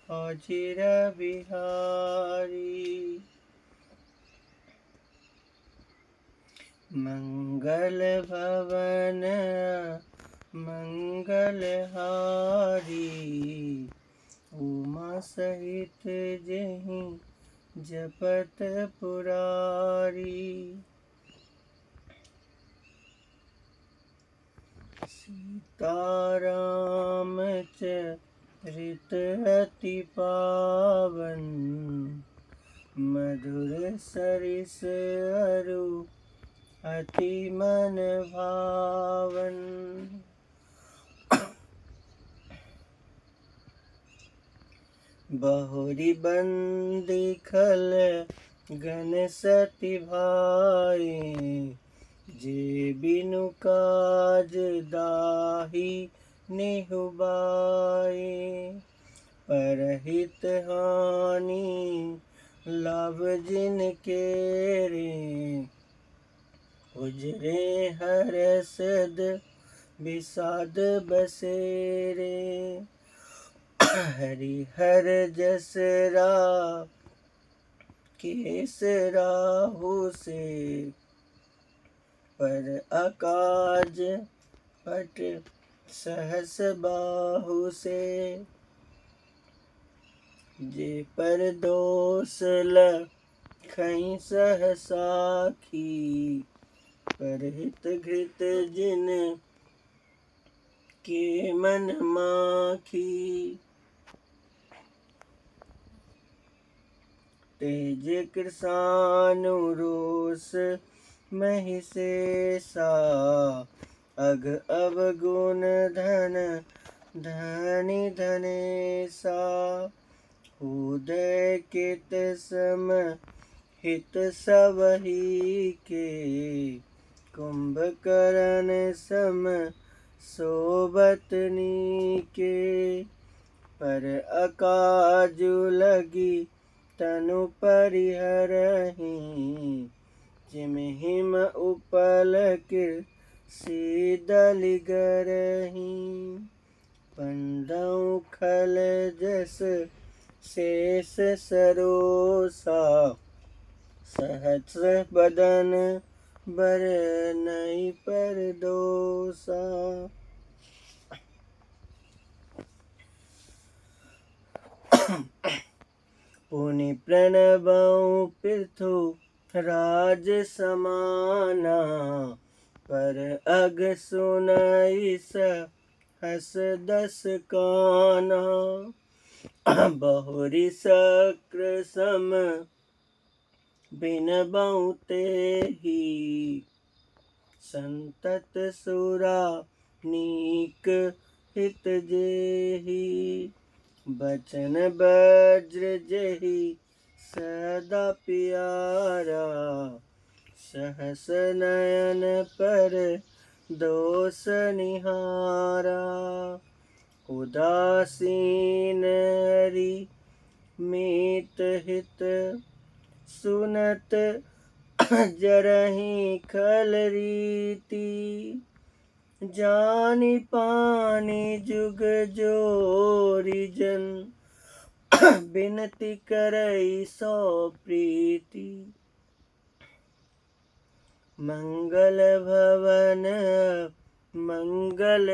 अजिर बिहारी। मंगल भवन मंगलहारी, उमा सहित जेहि जपत पुरारी। सीताराम चरित अति पावन, मधुर सरिस अरु अति मन भावन। बहुरी बंदी खल गन सति भाई, जे बिनु काज दाही निहुबाई। परहित हानि लाभ जिन केरे, उजरे हरसद विषाद बसेरे। हरिहर जसरा केस राहु से, पर अकाज पट सहस बाहु से। जे पर दोष लखई सहसाखी, परहित घृत जिन के मन माखी। तेज कृसानुरोष महिषेषा, अघ अवगुण धन धनि धनेशा। उदय कित सम हित सबहि के, कुंभकर्ण सम सोबत नीके। पर अकाजु लगी तनु परिहरहि, जिम हिम उपल शीदलि गरहि। पंडौ खल जस शेष सरोसा, सहस्र बदन बरनई परदोसा। पुनि प्रणबौ पृथु राज समाना, पर अग सुनई सहस दस काना। बहुरी शक्र सम बिनबौ तेहि, संतत सुरा नीक हित जेहि। बचन वज्र जेहि सदा प्यारा, सहस नयन पर दोष निहारा। उदासीन हरि मीत हित, सुनत जरहि खल रीति। जानि पानि जुग जोरी जन, बिनती करई सो प्रीति। मंगल भवन मंगल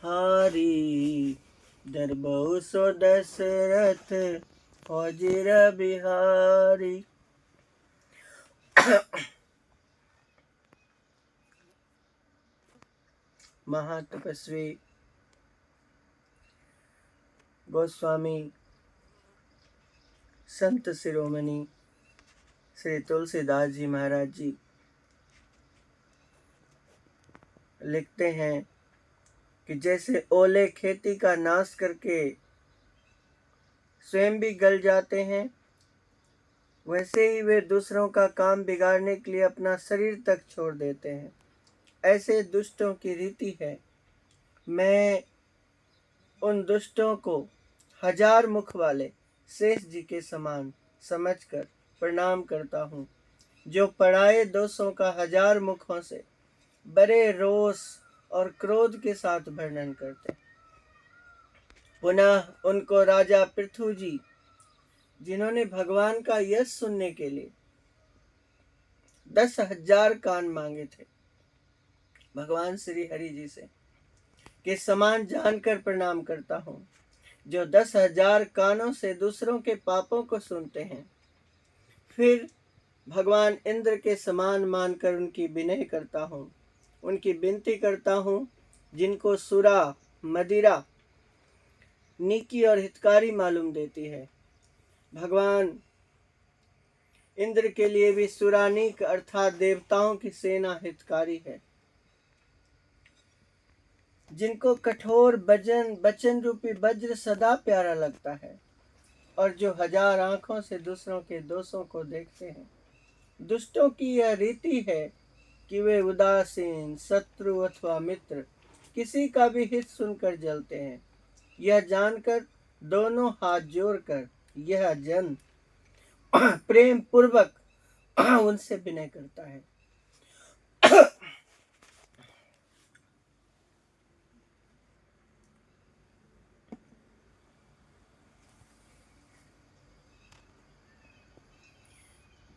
हारी, दरबहु सो दशरथ अजिर बिहारी। महातपस्वी गोस्वामी संत शिरोमणि श्री तुलसीदास जी महाराज जी लिखते हैं कि जैसे ओले खेती का नाश करके स्वयं भी गल जाते हैं, वैसे ही वे दूसरों का काम बिगाड़ने के लिए अपना शरीर तक छोड़ देते हैं। ऐसे दुष्टों की रीति है। मैं उन दुष्टों को हजार मुख वाले शेष जी के समान समझकर प्रणाम करता हूँ, जो पराये दोषों का हजार मुखों से बड़े रोष और क्रोध के साथ वर्णन करते हैं। पुनः उनको राजा पृथु जी, जिन्होंने भगवान का यश सुनने के लिए 10,000 कान मांगे थे, भगवान श्री हरि जी से के समान जानकर प्रणाम करता हूँ, जो 10,000 कानों से दूसरों के पापों को सुनते हैं। फिर भगवान इंद्र के समान मानकर उनकी विनय करता हूँ, उनकी विनती करता हूँ, जिनको सुरा मदिरा नीकी और हितकारी मालूम देती है। भगवान इंद्र के लिए भी सुरानीक अर्थात देवताओं की सेना हितकारी है। जिनको कठोर बचन रूपी वज्र सदा प्यारा लगता है और जो 1000 आंखों से दूसरों के दोषों को देखते हैं। दुष्टों की यह रीति है कि वे उदासीन, शत्रु अथवा मित्र किसी का भी हित सुनकर जलते हैं। यह जानकर दोनों हाथ जोड़कर यह जन प्रेम पूर्वक उनसे विनय करता है।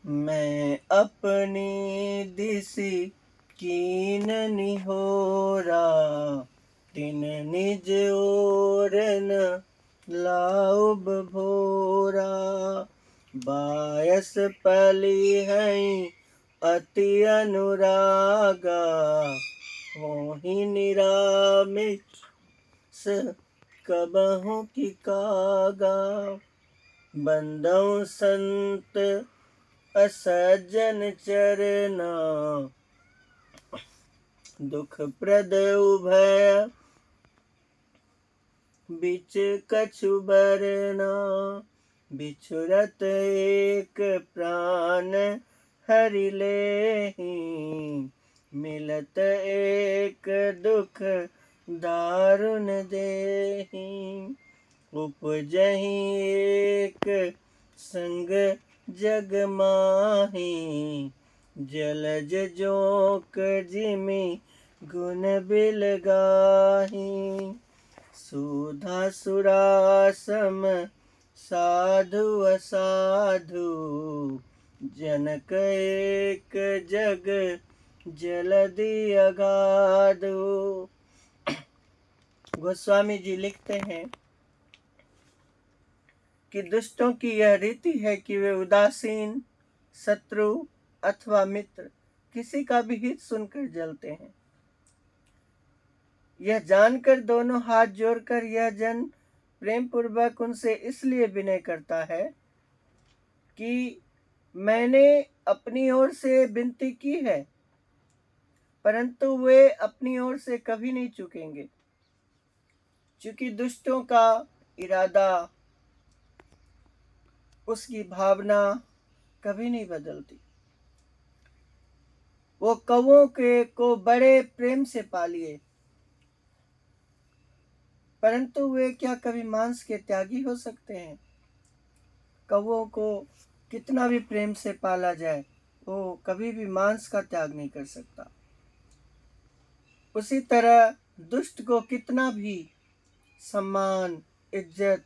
मैं अपनी दिशि कीन निहोरा, तिन निज ओर न लाउब भोरा। बायस पली हैं अति अनुरागा, होहि निरामिष कबहु की कागा। बंदौ संत असज्जन चरना, दुख प्रद उभय बिच कछु बरना। बिछुरत एक प्राण हरि लेहि, मिलत एक दुख दारुण देहि। उपजहि एक संग जग माही, जलज जोक जिमि गुण बिल गाही। सुधा सुरा सम साधु असाधु, जनक एक जग जलधि अगाधु। गोस्वामी जी लिखते हैं कि दुष्टों की यह रीति है कि वे उदासीन, शत्रु अथवा मित्र किसी का भी हित सुनकर जलते हैं। यह जानकर दोनों हाथ जोड़कर यह जन प्रेम पूर्वक उनसे इसलिए विनय करता है कि मैंने अपनी ओर से विनती की है, परंतु वे अपनी ओर से कभी नहीं चुकेंगे, क्योंकि दुष्टों का इरादा, उसकी भावना कभी नहीं बदलती। वो कौवों के को बड़े प्रेम से पालिए, परंतु वे क्या कभी मांस के त्यागी हो सकते हैं? कौवों को कितना भी प्रेम से पाला जाए, वो कभी भी मांस का त्याग नहीं कर सकता। उसी तरह दुष्ट को कितना भी सम्मान, इज्जत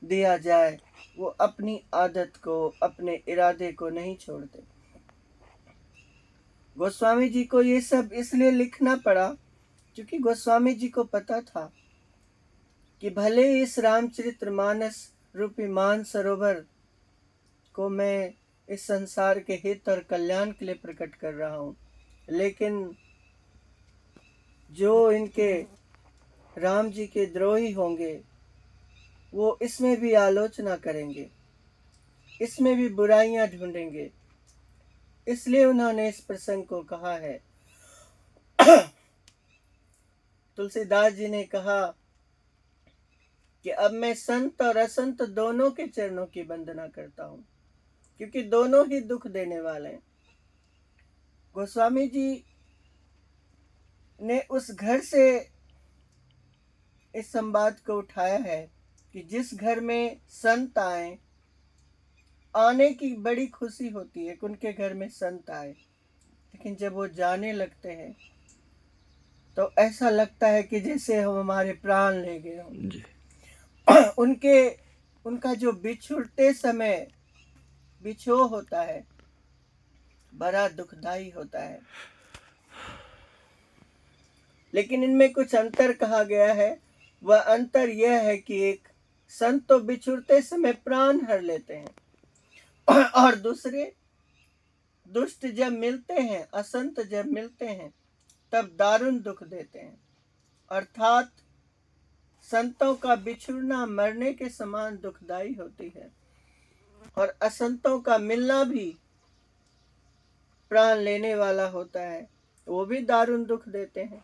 दिया जाए, वो अपनी आदत को, अपने इरादे को नहीं छोड़ते। गोस्वामी जी को ये सब इसलिए लिखना पड़ा क्योंकि गोस्वामी जी को पता था कि भले इस रामचरितमानस रूपी मान सरोवर को मैं इस संसार के हित और कल्याण के लिए प्रकट कर रहा हूँ, लेकिन जो इनके राम जी के द्रोही होंगे वो इसमें भी आलोचना करेंगे, इसमें भी बुराइयां ढूंढेंगे। इसलिए उन्होंने इस प्रसंग को कहा है। तुलसीदास जी ने कहा कि अब मैं संत और असंत दोनों के चरणों की वंदना करता हूं, क्योंकि दोनों ही दुख देने वाले हैं। गोस्वामी जी ने उस घर से इस संवाद को उठाया है कि जिस घर में संत आए, आने की बड़ी खुशी होती है कि उनके घर में संत आए, लेकिन जब वो जाने लगते हैं तो ऐसा लगता है कि जैसे हम हमारे प्राण ले गए हों जी। उनका जो बिछुड़ते समय बिछोह होता है बड़ा दुखदाई होता है। लेकिन इनमें कुछ अंतर कहा गया है। वह अंतर यह है कि एक संत तो बिछुड़ते समय प्राण हर लेते हैं और दूसरे दुष्ट जब मिलते हैं, असंत जब मिलते हैं, तब दारुण दुख देते हैं। अर्थात संतों का बिछुड़ना मरने के समान दुखदाई होती है और असंतों का मिलना भी प्राण लेने वाला होता है, वो भी दारुण दुख देते हैं।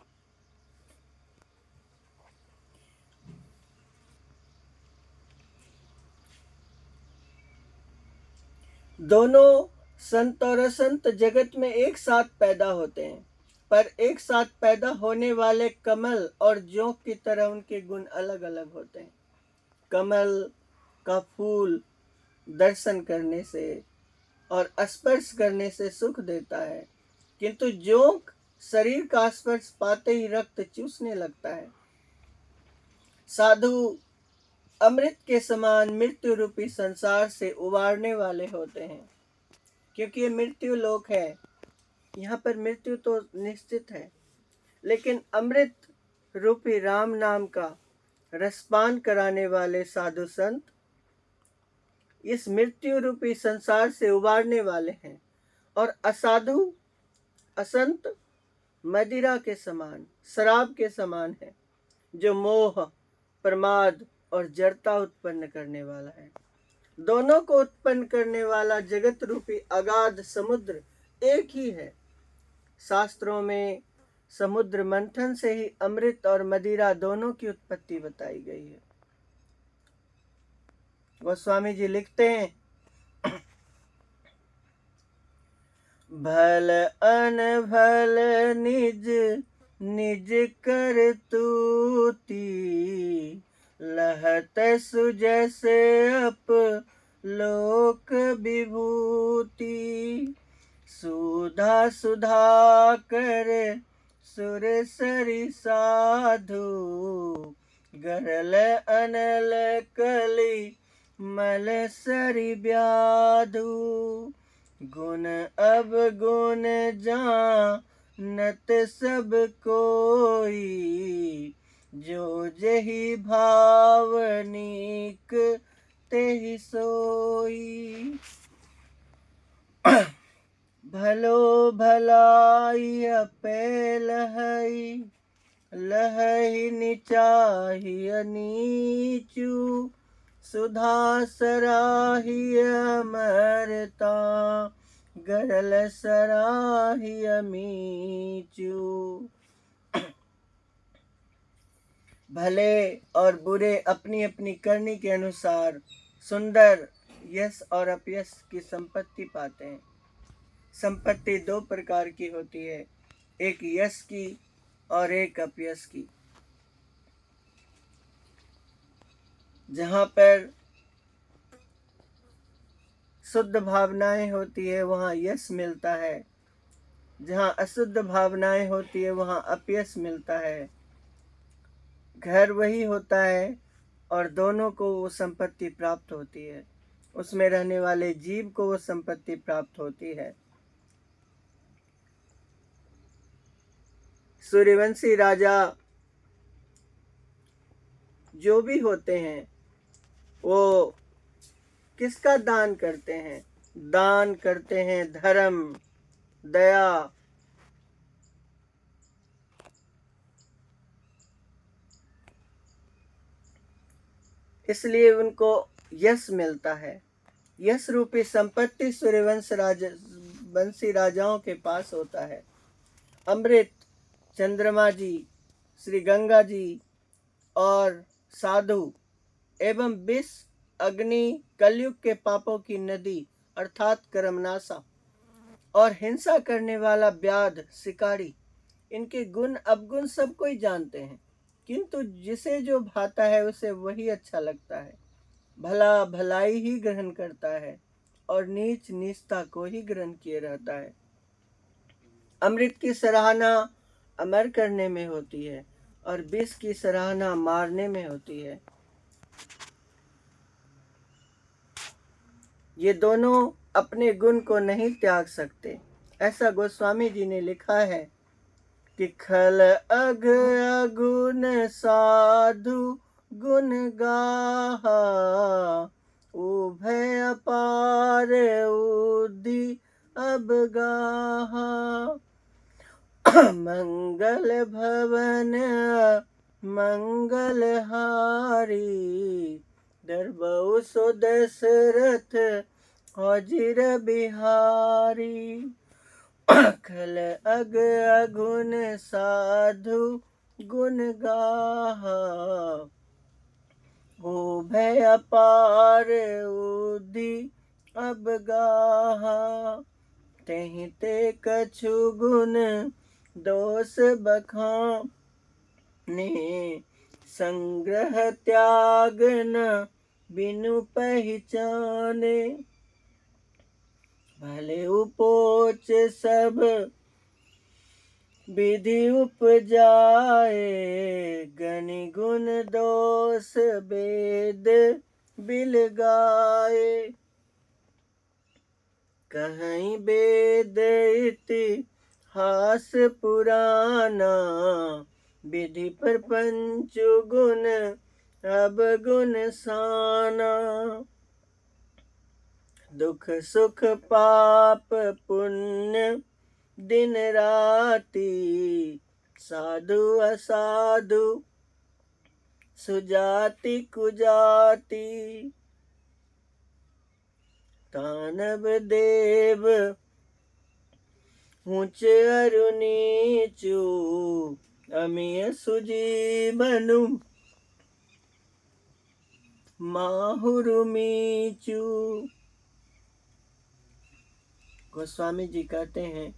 दोनों संत और असंत जगत में एक साथ पैदा होते हैं, पर एक साथ पैदा होने वाले कमल और जोंक की तरह उनके गुण अलग अलग होते हैं। कमल का फूल दर्शन करने से और स्पर्श करने से सुख देता है, किंतु जोंक शरीर का स्पर्श पाते ही रक्त चूसने लगता है। साधु अमृत के समान मृत्यु रूपी संसार से उबारने वाले होते हैं, क्योंकि ये मृत्यु लोक है। यहाँ पर मृत्यु तो निश्चित है, लेकिन अमृत रूपी राम नाम का रसपान कराने वाले साधु संत इस मृत्यु रूपी संसार से उबारने वाले हैं। और असाधु असंत मदिरा के समान, शराब के समान है, जो मोह, प्रमाद और जड़ता उत्पन्न करने वाला है। दोनों को उत्पन्न करने वाला जगत रूपी अगाध समुद्र एक ही है। शास्त्रों में समुद्र मंथन से ही अमृत और मदिरा दोनों की उत्पत्ति बताई गई है। गोस्वामी जी लिखते हैं, भल अनभल निज निज कर तूती, लहत सुजैसे अप लोक विभूति। सुधा सुधा कर सुर सरि साधु, गरल अनल कली मल सरि व्याधु। गुण अब गुण जानत सब कोई, जो जही भावनिक तेहि सोई। भलो भलाई अपे लहई, लहई निचाहिय नीचू। सुधा सराहिय अमरता, गरल सराहिय मीचू। भले और बुरे अपनी अपनी करनी के अनुसार सुंदर यश और अपयश की संपत्ति पाते हैं। संपत्ति दो प्रकार की होती है, एक यश की और एक अपयश की। जहाँ पर शुद्ध भावनाएं होती है वहाँ यश मिलता है, जहाँ अशुद्ध भावनाएं होती है वहाँ अपयश मिलता है। घर वही होता है और दोनों को वो संपत्ति प्राप्त होती है, उसमें रहने वाले जीव को वो संपत्ति प्राप्त होती है। सूर्यवंशी राजा जो भी होते हैं वो किसका दान करते हैं? दान करते हैं धर्म, दया, इसलिए उनको यश मिलता है। यश रूपी संपत्ति सूर्यवंशी राजाओं के पास होता है। अमृत चंद्रमा जी, श्री गंगा जी और साधु एवं विष, अग्नि, कलयुग के पापों की नदी अर्थात कर्मनाशा और हिंसा करने वाला व्याध, शिकारी, इनके गुण अवगुण सब कोई जानते हैं, किंतु जिसे जो भाता है उसे वही अच्छा लगता है। भला भलाई ही ग्रहण करता है और नीच नीचता को ही ग्रहण किए रहता है। अमृत की सराहना अमर करने में होती है और विष की सराहना मारने में होती है। ये दोनों अपने गुण को नहीं त्याग सकते। ऐसा गोस्वामी जी ने लिखा है कि खल अघ अगुण साधु गुण गाहा, उभय अपार उद्धि अब गाहा। मंगल भवन मंगल हारी, दरबऊ सो दशरथ अजिर बिहारी। खल अग अगुण साधु गुण गाहा, उभय अपार उद्धि अब गाहा। तेहि ते कछु गुण दोष बखाने, संग्रह त्याग न बिनु पहचाने। भले उपोच सब विधि उपजाए, गनि गुण दोष वेद बिल गाए। कहीं वेद इतिहास पुराना, विधि प्रपंच गुण अब गुण साना। दुख सुख पाप पुण्य दिन राति, साधु असाधु सुजाति कुजाति। दानव देव ऊंच अरु नीचु, अमिय सुजीवनु माहुरु मीचु। गोस्वामी जी कहते हैं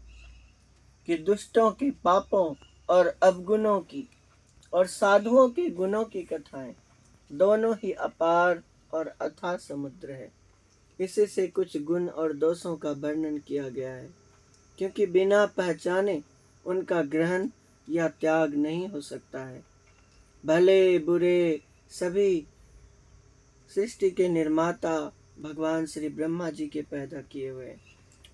कि दुष्टों के पापों और अवगुणों की और साधुओं के गुणों की कथाएं दोनों ही अपार और अथाह समुद्र है। इसी से कुछ गुण और दोषों का वर्णन किया गया है, क्योंकि बिना पहचाने उनका ग्रहण या त्याग नहीं हो सकता है। भले बुरे सभी सृष्टि के निर्माता भगवान श्री ब्रह्मा जी के पैदा किए हुए,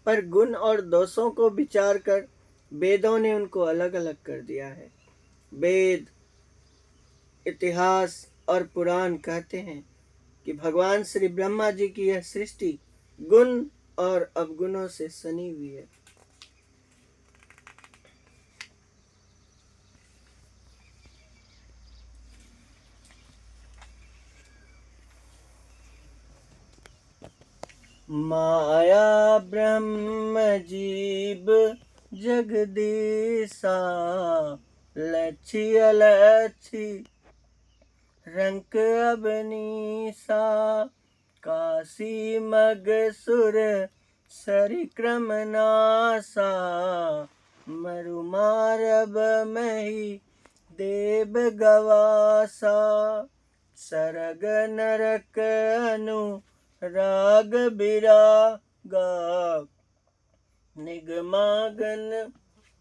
पर गुण और दोषों को विचार कर वेदों ने उनको अलग अलग कर दिया है। वेद, इतिहास और पुराण कहते हैं कि भगवान श्री ब्रह्मा जी की यह सृष्टि गुण और अवगुणों से सनी हुई है। माया ब्रह्म जीव जगदीशा, लच्छी अलच्छी रंक अबनीसा। काशी मग सुर सरिक्रम नासा, मरु मारब मही देव गवासा। सरग नरक अनु राग बिरागा,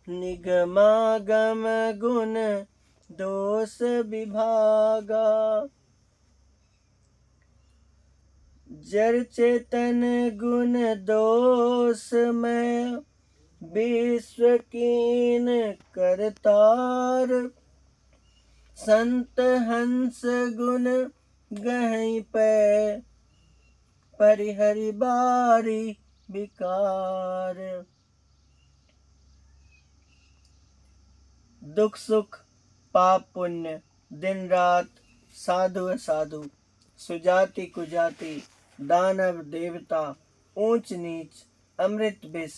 निगमागम गुण दोष विभागा। जड़ चेतन गुण दोष में विश्व कीन करतार। संत हंस गुण गहीं पे परिहरि बारी विकार। दुख सुख पाप पुण्य दिन रात, साधु असाधु सुजाति कुजाति, दानव देवता, ऊंच नीच, अमृत विष,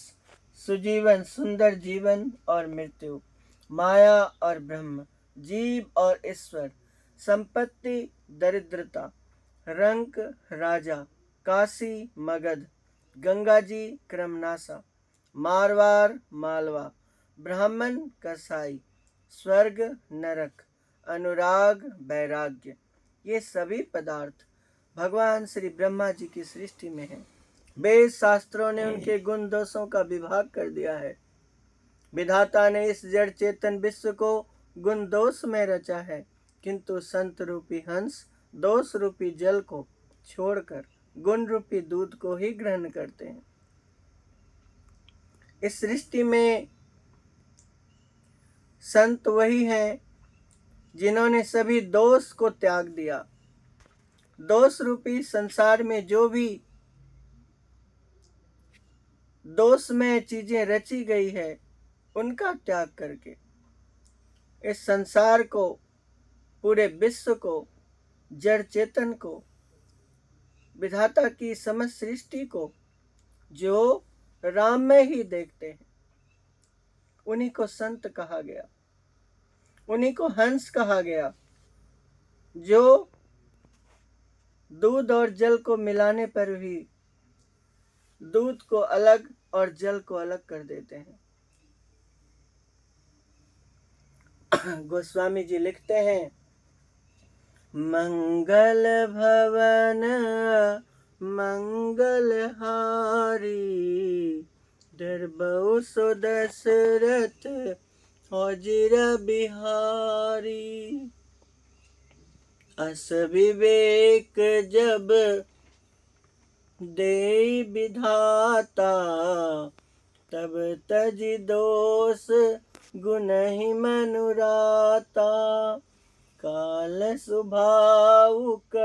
सुजीवन सुंदर जीवन और मृत्यु, माया और ब्रह्म, जीव और ईश्वर, संपत्ति दरिद्रता, रंक राजा, काशी मगध, गंगा जी क्रमनासा, मारवार मालवा, ब्राह्मण कसाई, स्वर्ग नरक, अनुराग वैराग्य, ये सभी पदार्थ भगवान श्री ब्रह्मा जी की सृष्टि में हैं। वेद शास्त्रों ने उनके गुण दोषों का विभाग कर दिया है। विधाता ने इस जड़ चेतन विश्व को गुण दोष में रचा है, किंतु संत रूपी हंस दोष रूपी जल को छोड़कर गुण रूपी दूध को ही ग्रहण करते हैं। इस सृष्टि में संत वही हैं जिन्होंने सभी दोष को त्याग दिया। दोष रूपी संसार में जो भी दोषमय चीजें रची गई है उनका त्याग करके इस संसार को, पूरे विश्व को, जड़ चेतन को, विधाता की समस्त सृष्टि को जो राम में ही देखते हैं, उन्हीं को संत कहा गया, उन्हीं को हंस कहा गया, जो दूध और जल को मिलाने पर भी दूध को अलग और जल को अलग कर देते हैं। गोस्वामी जी लिखते हैं, मंगल भवन मंगलहारी, दरबऊ सो दशरथ हौजिर बिहारी। अस विवेक जब दे विधाता, तब तज दोष गुण ही मनुराता। काल सुभावुक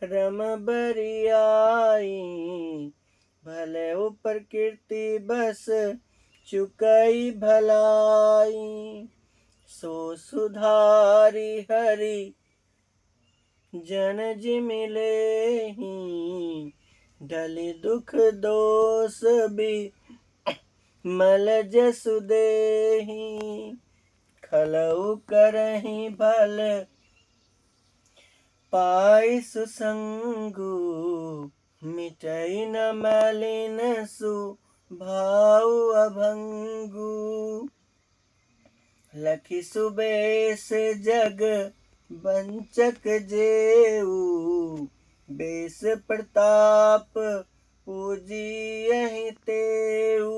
रम बरियाई, भले ऊपर कीर्ति बस चुकई भलाई। सो सुधारी हरि जन जिमिले ही, ढली दुख दोष भी मल जसु देहि। खलउ करहि भल पाई सुसंगु, मिटई न मलिन सु भाव अभंगु। लखि सुबेश जग बंचक जेऊ, बेस प्रताप पूजियहि तेऊ।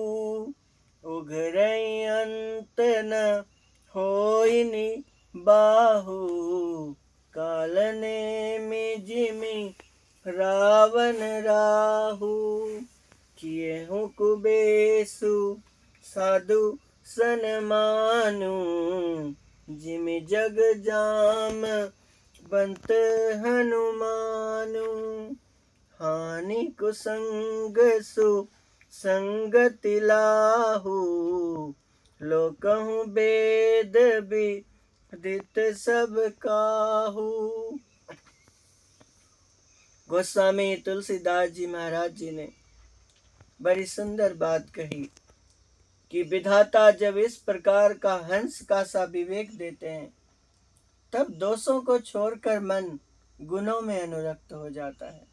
उघरई अंत न होइनि बाहु, कालने में जिमि रावण राहु। किएहु कुबेसु साधु सनमानु, जिमि जग जाम बंत हनुमानु। हानि कुसंग सु संगति लाहु, लोकहु वेद विदित सब काहू। गोस्वामी तुलसीदास जी महाराज जी ने बड़ी सुंदर बात कही कि विधाता जब इस प्रकार का हंस का सा विवेक देते हैं, तब दोषों को छोड़कर मन गुणों में अनुरक्त हो जाता है।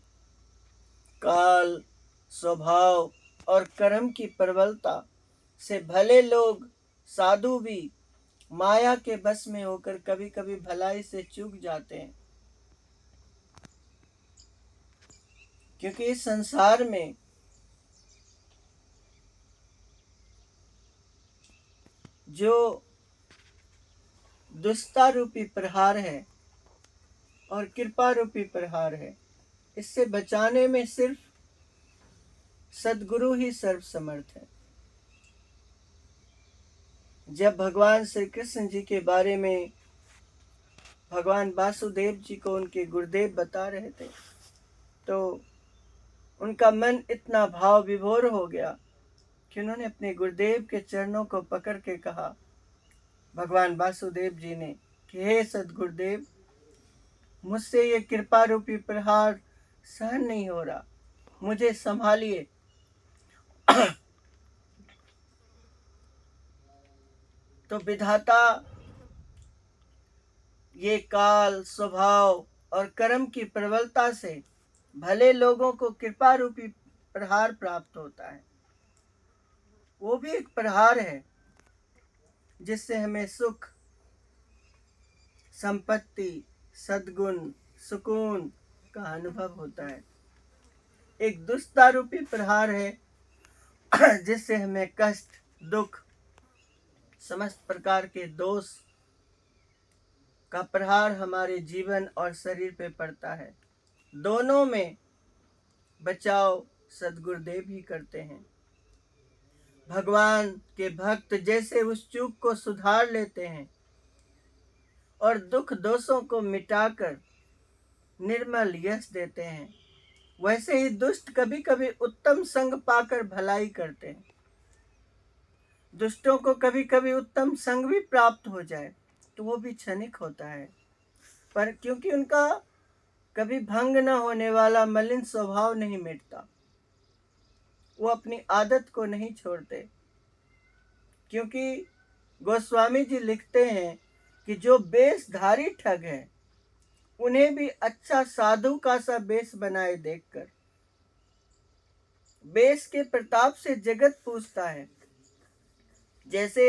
काल, स्वभाव और कर्म की प्रबलता से भले लोग, साधु भी माया के बस में होकर कभी कभी भलाई से चूक जाते हैं, क्योंकि इस संसार में जो दुष्टता रूपी प्रहार है और कृपा रूपी प्रहार है, इससे बचाने में सिर्फ सद्गुरु ही सर्वसमर्थ है। जब भगवान श्री कृष्ण जी के बारे में भगवान वासुदेव जी को उनके गुरुदेव बता रहे थे, तो उनका मन इतना भाव विभोर हो गया कि उन्होंने अपने गुरुदेव के चरणों को पकड़ के कहा, भगवान वासुदेव जी ने, कि हे सद्गुरुदेव, मुझसे ये कृपा रूपी प्रहार सहन नहीं हो रहा, मुझे संभालिए। तो विधाता ये काल, स्वभाव और कर्म की प्रबलता से भले लोगों को कृपा रूपी प्रहार प्राप्त होता है। वो भी एक प्रहार है जिससे हमें सुख, संपत्ति, सद्गुण, सुकून का अनुभव होता है। एक दुष्टता रूपी प्रहार है जिससे हमें कष्ट, दुख समस्त प्रकार के दोष का प्रहार हमारे जीवन और शरीर पे पड़ता है। दोनों में बचाव सद्गुरुदेव ही करते हैं। भगवान के भक्त जैसे उस चूक को सुधार लेते हैं और दुख दोषों को मिटाकर निर्मल यश देते हैं, वैसे ही दुष्ट कभी कभी उत्तम संग पाकर भलाई करते हैं। दुष्टों को कभी कभी उत्तम संग भी प्राप्त हो जाए तो वो भी क्षणिक होता है, पर क्योंकि उनका कभी भंग न होने वाला मलिन स्वभाव नहीं मिटता, वो अपनी आदत को नहीं छोड़ते। क्योंकि गोस्वामी जी लिखते हैं कि जो बेशधारी ठग है उन्हें भी अच्छा साधु का सा बेश बनाए देखकर बेश के प्रताप से जगत पूछता है। जैसे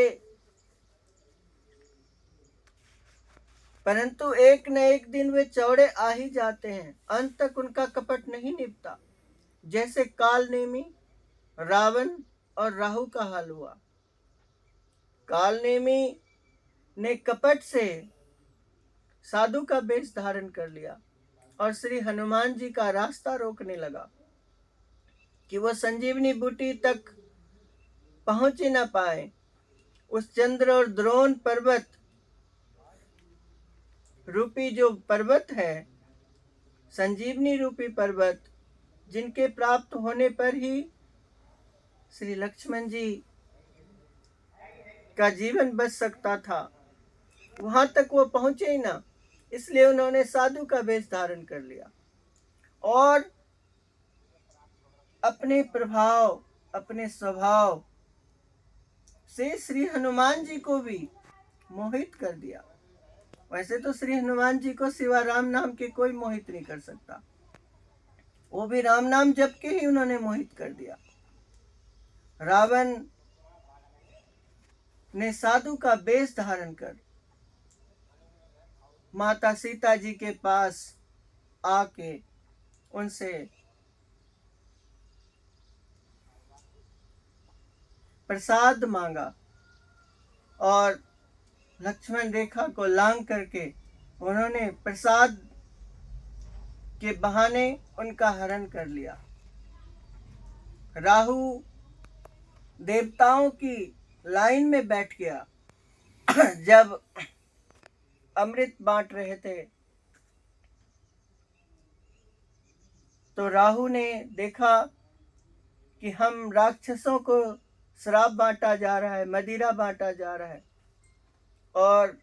परंतु एक न एक दिन वे चौड़े आ ही जाते हैं, अंत तक उनका कपट नहीं निपटा। जैसे काल नेमी, रावण और राहु का हाल हुआ। काल नेमी ने कपट से साधु का वेश धारण कर लिया और श्री हनुमान जी का रास्ता रोकने लगा कि वह संजीवनी बूटी तक पहुंच ही ना पाए। उस चंद्र और द्रोण पर्वत रूपी जो पर्वत है, संजीवनी रूपी पर्वत, जिनके प्राप्त होने पर ही श्री लक्ष्मण जी का जीवन बच सकता था, वहां तक वो पहुंचे ही ना। इसलिए उन्होंने साधु का वेश धारण कर लिया और अपने प्रभाव, अपने स्वभाव से श्री हनुमान जी को भी मोहित कर दिया। वैसे तो श्री हनुमान जी को सिवा राम नाम के कोई मोहित नहीं कर सकता, वो भी राम नाम जप के ही उन्होंने मोहित कर दिया। रावण ने साधु का वेश धारण कर माता सीता जी के पास आके उनसे प्रसाद मांगा और लक्ष्मण रेखा को लांग करके उन्होंने प्रसाद के बहाने उनका हरण कर लिया। राहु देवताओं की लाइन में बैठ गया जब अमृत बांट रहे थे, तो राहु ने देखा कि हम राक्षसों को शराब बांटा जा रहा है, मदिरा बांटा जा रहा है और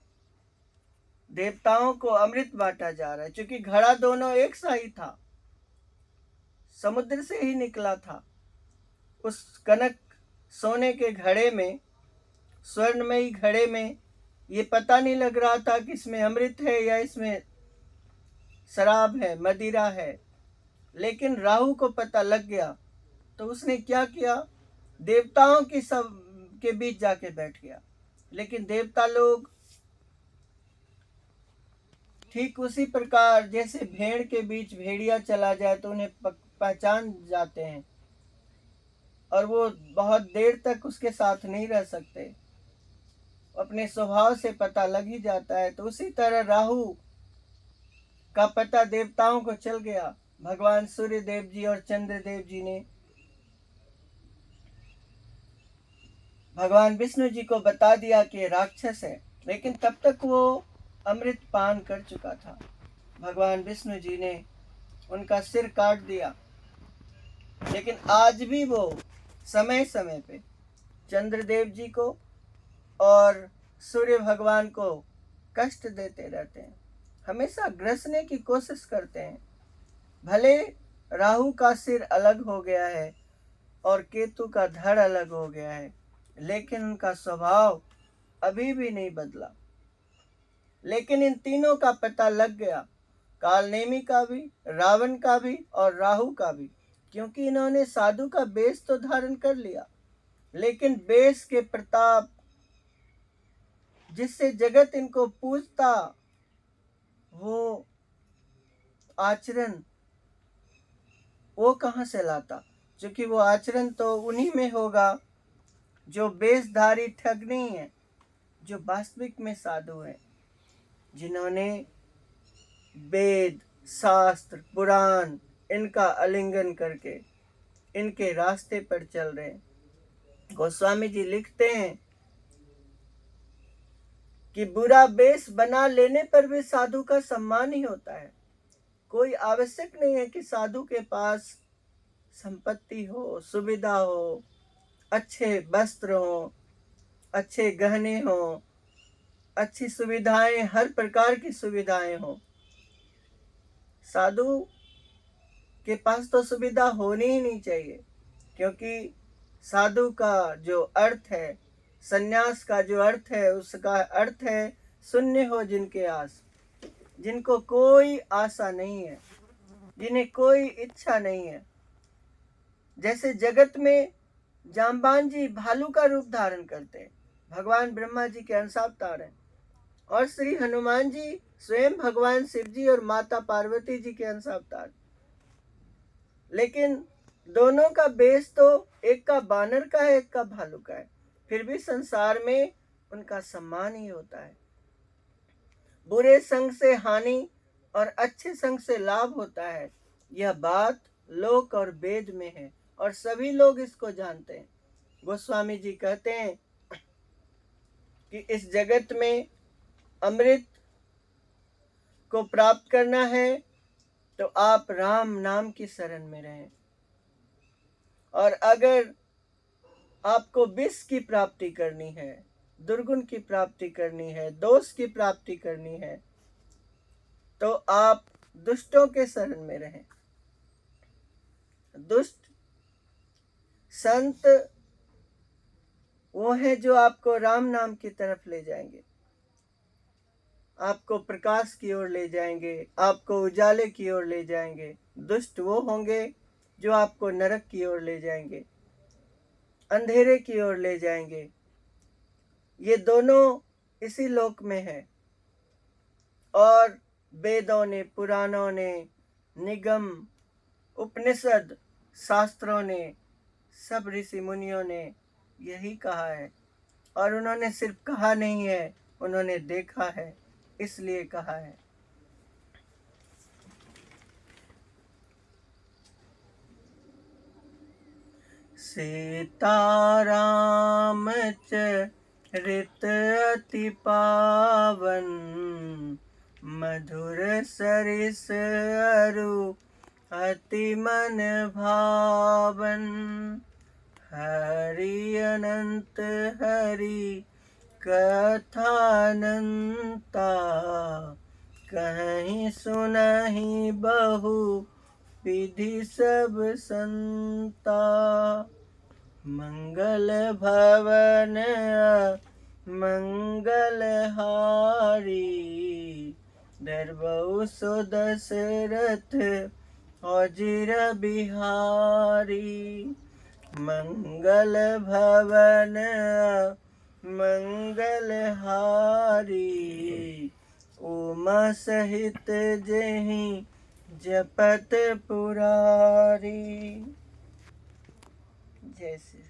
देवताओं को अमृत बांटा जा रहा है। क्योंकि घड़ा दोनों एक सा ही था, समुद्र से ही निकला था। उस कनक सोने के घड़े में, स्वर्णमयी घड़े में, ये पता नहीं लग रहा था कि इसमें अमृत है या इसमें शराब है, मदिरा है, लेकिन राहु को पता लग गया। तो उसने क्या किया, देवताओं की सब के बीच जाके बैठ गया। लेकिन देवता लोग ठीक उसी प्रकार जैसे भेड़ के बीच भेड़िया चला जाए तो उन्हें पहचान जाते हैं और वो बहुत देर तक उसके साथ नहीं रह सकते, अपने स्वभाव से पता लग ही जाता है। तो उसी तरह राहु का पता देवताओं को चल गया। भगवान सूर्य देव जी और चंद्र देव जी ने भगवान विष्णु जी को बता दिया कि राक्षस है, लेकिन तब तक वो अमृत पान कर चुका था। भगवान विष्णु जी ने उनका सिर काट दिया। लेकिन आज भी वो समय समय पे चंद्रदेव जी को और सूर्य भगवान को कष्ट देते रहते हैं, हमेशा ग्रसने की कोशिश करते हैं। भले राहु का सिर अलग हो गया है और केतु का धड़ अलग हो गया है, लेकिन उनका स्वभाव अभी भी नहीं बदला। लेकिन इन तीनों का पता लग गया, कालनेमी का भी, रावण का भी और राहु का भी, क्योंकि इन्होंने साधु का वेश तो धारण कर लिया, लेकिन वेश के प्रताप जिससे जगत इनको पूजता, वो आचरण वो कहाँ से लाता? क्योंकि वो आचरण तो उन्हीं में होगा जो वेशधारी ठग नहीं है, जो वास्तविक में साधु हैं, जिन्होंने वेद, शास्त्र, पुराण इनका आलिंगन करके इनके रास्ते पर चल रहे हैं। गोस्वामी जी लिखते हैं कि बुरा वेश बना लेने पर भी साधु का सम्मान ही होता है। कोई आवश्यक नहीं है कि साधु के पास संपत्ति हो, सुविधा हो, अच्छे वस्त्र हो, अच्छे गहने हो, अच्छी सुविधाएं, हर प्रकार की सुविधाएं हो। साधु के पास तो सुविधा होनी ही नहीं चाहिए, क्योंकि साधु का जो अर्थ है, सन्यास का जो अर्थ है, उसका अर्थ है शून्य हो जिनके आस, जिनको कोई आशा नहीं है, जिन्हें कोई इच्छा नहीं है। जैसे जगत में जाम्बान जी भालू का रूप धारण करते हैं, भगवान ब्रह्मा जी के अंशावतार हैं, और श्री हनुमान जी स्वयं भगवान शिव जी और माता पार्वती जी के अंशावतार। लेकिन दोनों का बेस तो एक का बानर का है, एक का भालू का है, फिर भी संसार में उनका सम्मान ही होता है। बुरे संग से हानि और अच्छे संग से लाभ होता है, यह बात लोक और वेद में है और सभी लोग इसको जानते हैं। गोस्वामी जी कहते हैं कि इस जगत में अमृत को प्राप्त करना है तो आप राम नाम की शरण में रहें, और अगर आपको विष की प्राप्ति करनी है, दुर्गुण की प्राप्ति करनी है, दोष की प्राप्ति करनी है, तो आप दुष्टों के शरण में रहें। दुष्ट संत वो है जो आपको राम नाम की तरफ ले जाएंगे, आपको प्रकाश की ओर ले जाएंगे, आपको उजाले की ओर ले जाएंगे। दुष्ट वो होंगे जो आपको नरक की ओर ले जाएंगे, अंधेरे की ओर ले जाएंगे। ये दोनों इसी लोक में है, और वेदों ने, पुराणों ने, निगम, उपनिषद, शास्त्रों ने, सब ऋषि मुनियों ने यही कहा है। और उन्होंने सिर्फ कहा नहीं है, उन्होंने देखा है, इसलिए कहा है। सीताराम चरित अति पावन, मधुर सरिस अरु अति मन भावन। हरि अनंत हरि कथानंता, कहीं सुनहि बहु विधि सब संता। मंगल भवन मंगल हारी, दरबऊ सो दशरथ अजिर बिहारी। मंगल भवन मंगल हारी, उमा सहित जेहि जपत पुरारी। जय श्री